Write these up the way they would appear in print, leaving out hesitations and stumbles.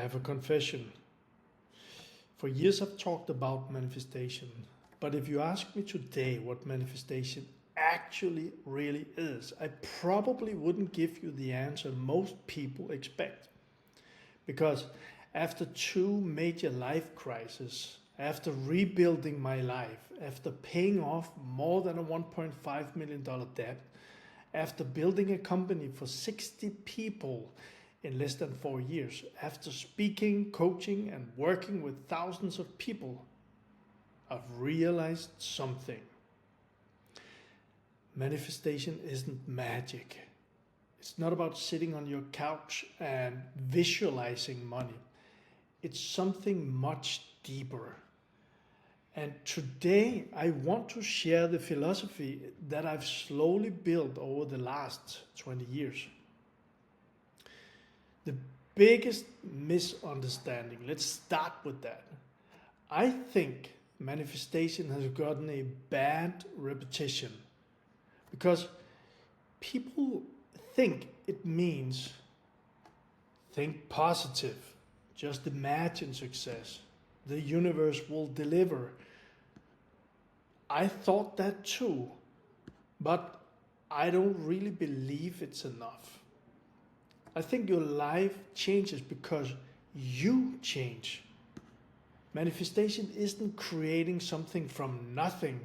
have a confession. For years I've talked about manifestation, but if you ask me today what manifestation actually really is, I probably wouldn't give you the answer most people expect. Because after two major life crises, after rebuilding my life, after paying off more than a $1.5 million debt, after building a company for 60 people in less than 4 years, after speaking, coaching, and working with thousands of people, I've realized something. Manifestation isn't magic. It's not about sitting on your couch and visualizing money. It's something much deeper. And today I want to share the philosophy that I've slowly built over the last 20 years. The biggest misunderstanding, let's start with that. I think manifestation has gotten a bad reputation because people think it means think positive, just imagine success, the universe will deliver. I thought that too, but I don't really believe it's enough. I think your life changes because you change. Manifestation isn't creating something from nothing.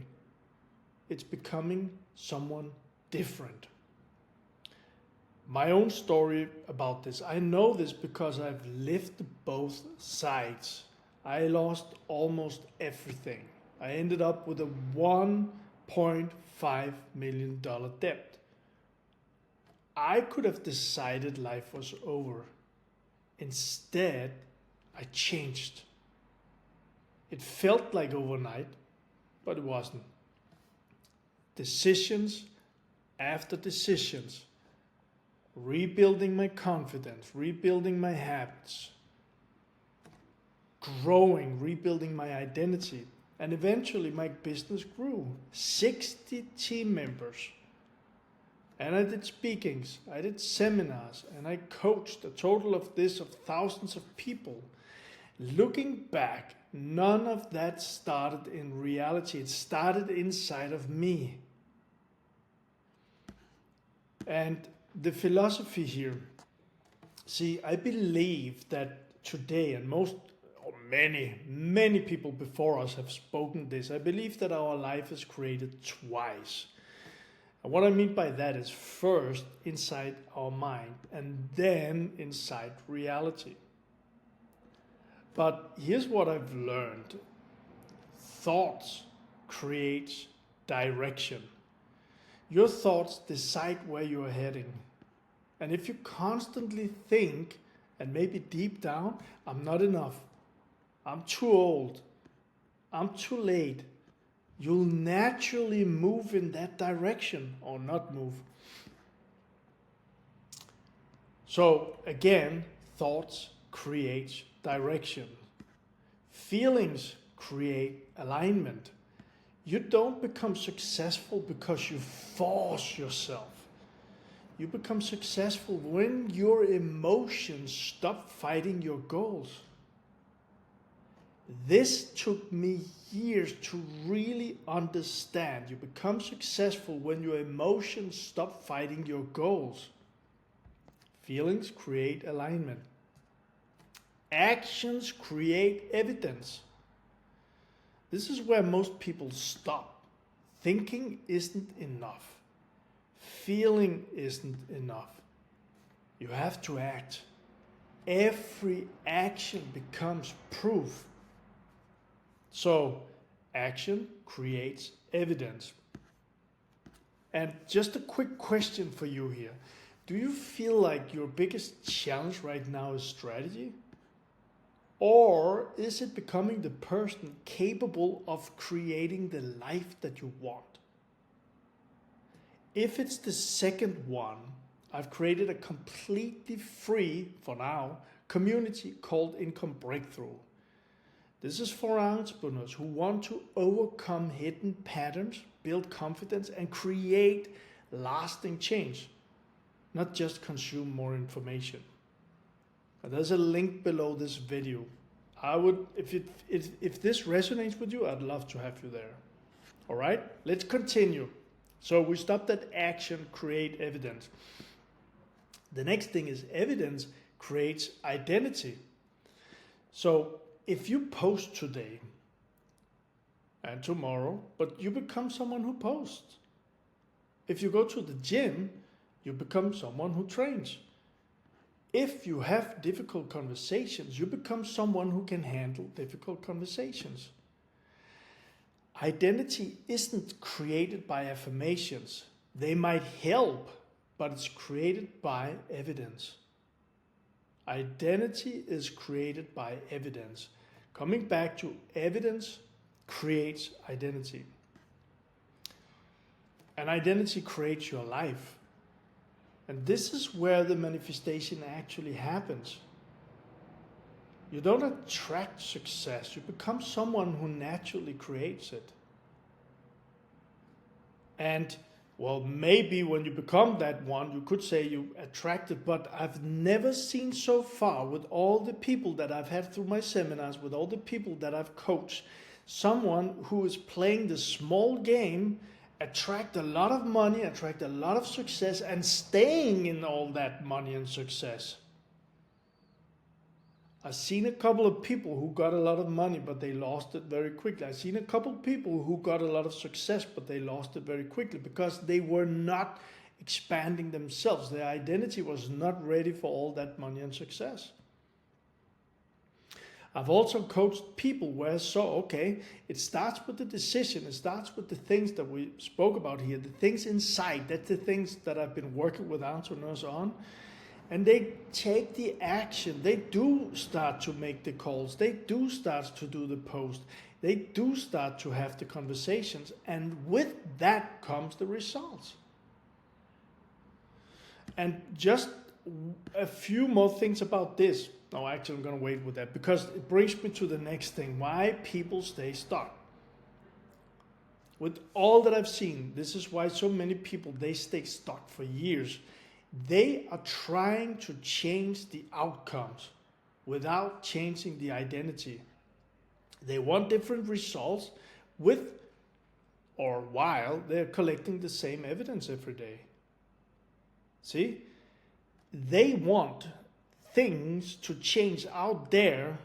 It's becoming someone different. My own story about this, I know this because I've lived both sides. I lost almost everything. I ended up with a $1.5 million debt. I could have decided life was over. Instead, I changed. It felt like overnight, but it wasn't. Decisions after decisions, rebuilding my confidence, rebuilding my habits, growing, rebuilding my identity, and eventually my business grew. 60 team members. And I did speakings, I did seminars, and I coached a total of thousands of people. Looking back, none of that started in reality. It started inside of me. And the philosophy here, see, I believe that today, and many people before us have spoken this, I believe that our life is created twice. And what I mean by that is first inside our mind and then inside reality. But here's what I've learned. Thoughts create direction. Your thoughts decide where you're heading. And if you constantly think, and maybe deep down, I'm not enough, I'm too old, I'm too late, you'll naturally move in that direction or not move. So again, thoughts create direction. Feelings create alignment. You don't become successful because you force yourself. You become successful when your emotions stop fighting your goals. This took me years to really understand. You become successful when your emotions stop fighting your goals. Feelings create alignment. Actions create evidence. This is where most people stop. Thinking isn't enough. Feeling isn't enough. You have to act. Every action becomes proof. So, action creates evidence. And just a quick question for you here. Do you feel like your biggest challenge right now is strategy? Or is it becoming the person capable of creating the life that you want? If it's the second one, I've created a completely free, for now, community called Income Breakthrough. This is for entrepreneurs who want to overcome hidden patterns, build confidence, and create lasting change, not just consume more information. There's a link below this video. I would, if this resonates with you, I'd love to have you there. All right, let's continue. So we stopped at action, create evidence. The next thing is evidence creates identity. So if you post today and tomorrow, but you become someone who posts. If you go to the gym, you become someone who trains. If you have difficult conversations, you become someone who can handle difficult conversations. Identity isn't created by affirmations. They might help, but it's created by evidence. Identity is created by evidence. Coming back to evidence creates identity. And identity creates your life. And this is where the manifestation actually happens. You don't attract success. You become someone who naturally creates it. And, well, maybe when you become that one, you could say you attract it, but I've never seen so far with all the people that I've had through my seminars, with all the people that I've coached, someone who is playing the small game attract a lot of money, attract a lot of success, and staying in all that money and success. I've seen a couple of people who got a lot of money, but they lost it very quickly. I've seen a couple of people who got a lot of success, but they lost it very quickly because they were not expanding themselves. Their identity was not ready for all that money and success. I've also coached people where it starts with the decision. It starts with the things that we spoke about here, the things inside. That's the things that I've been working with entrepreneurs on. And they take the action. They do start to make the calls. They do start to do the post. They do start to have the conversations. And with that comes the results. And just a few more things about this. No, actually, I'm going to wait with that because it brings me to the next thing. Why people stay stuck. With all that I've seen, this is why so many people, they stay stuck for years. They are trying to change the outcomes without changing the identity. They want different results with or while they're collecting the same evidence every day. See? They want things to change out there,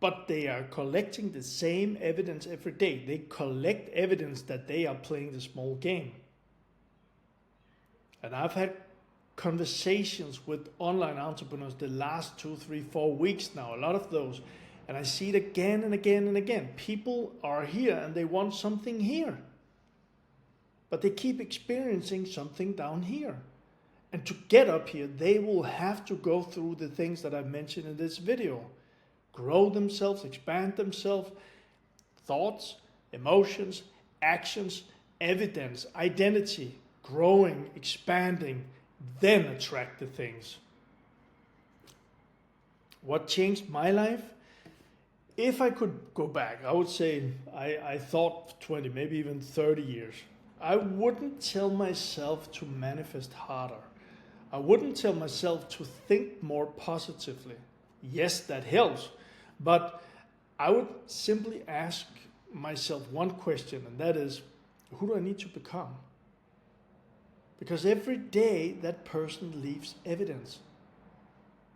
but they are collecting the same evidence every day. They collect evidence that they are playing the small game. And I've had conversations with online entrepreneurs the last 2, 3, 4 weeks now, a lot of those. And I see it again and again and again. People are here and they want something here, but they keep experiencing something down here. And to get up here, they will have to go through the things that I've mentioned in this video. Grow themselves, expand themselves, thoughts, emotions, actions, evidence, identity, growing, expanding, then attract the things. What changed my life? If I could go back, I would say I thought 20, maybe even 30 years. I wouldn't tell myself to manifest harder. I wouldn't tell myself to think more positively. Yes, that helps. But I would simply ask myself one question, and that is, who do I need to become? Because every day that person leaves evidence.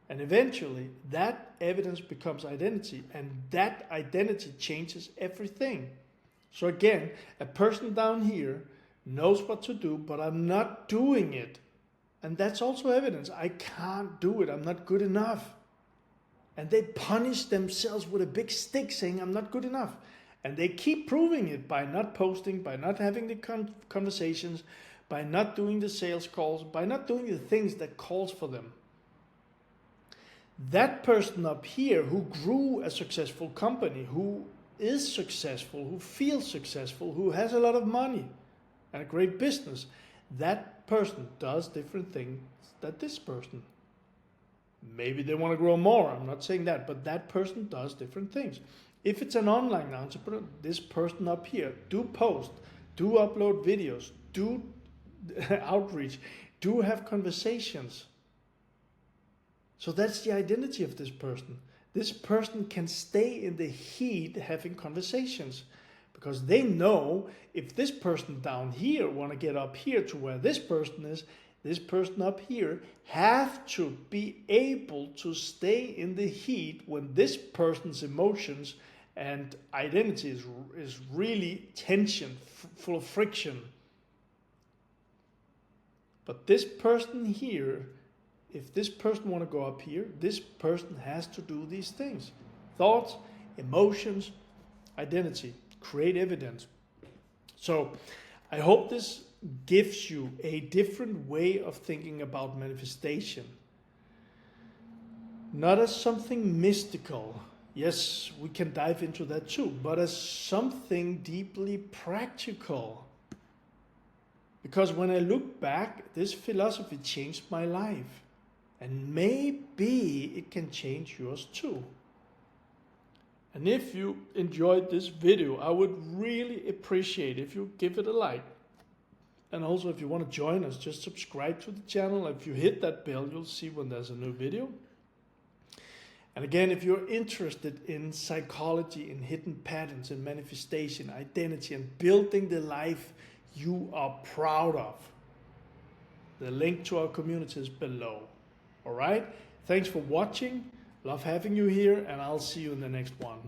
And eventually that evidence becomes identity, and that identity changes everything. So again, a person down here knows what to do, but I'm not doing it. And that's also evidence. I can't do it. I'm not good enough. And they punish themselves with a big stick saying, I'm not good enough. And they keep proving it by not posting, by not having the conversations, by not doing the sales calls, by not doing the things that calls for them. That person up here who grew a successful company, who is successful, who feels successful, who has a lot of money and a great business, that person does different things than this person. Maybe they want to grow more, I'm not saying that, but that person does different things. If it's an online entrepreneur, this person up here, do post, do upload videos, do outreach, do have conversations. So that's the identity of this person. This person can stay in the heat having conversations because they know if this person down here want to get up here to where this person is, this person up here have to be able to stay in the heat when this person's emotions and identity is really tension, full of friction. But this person here, if this person want to go up here, this person has to do these things. Thoughts, emotions, identity, create evidence. So I hope this gives you a different way of thinking about manifestation. Not as something mystical. Yes, we can dive into that too, but as something deeply practical. Because when I look back, this philosophy changed my life. And maybe it can change yours too. And if you enjoyed this video, I would really appreciate if you give it a like. And also if you want to join us, just subscribe to the channel. If you hit that bell, you'll see when there's a new video. And again, if you're interested in psychology, in hidden patterns, in manifestation, identity, and building the life you are proud of, the link to our community is below. All right? Thanks for watching. Love having you here, and I'll see you in the next one.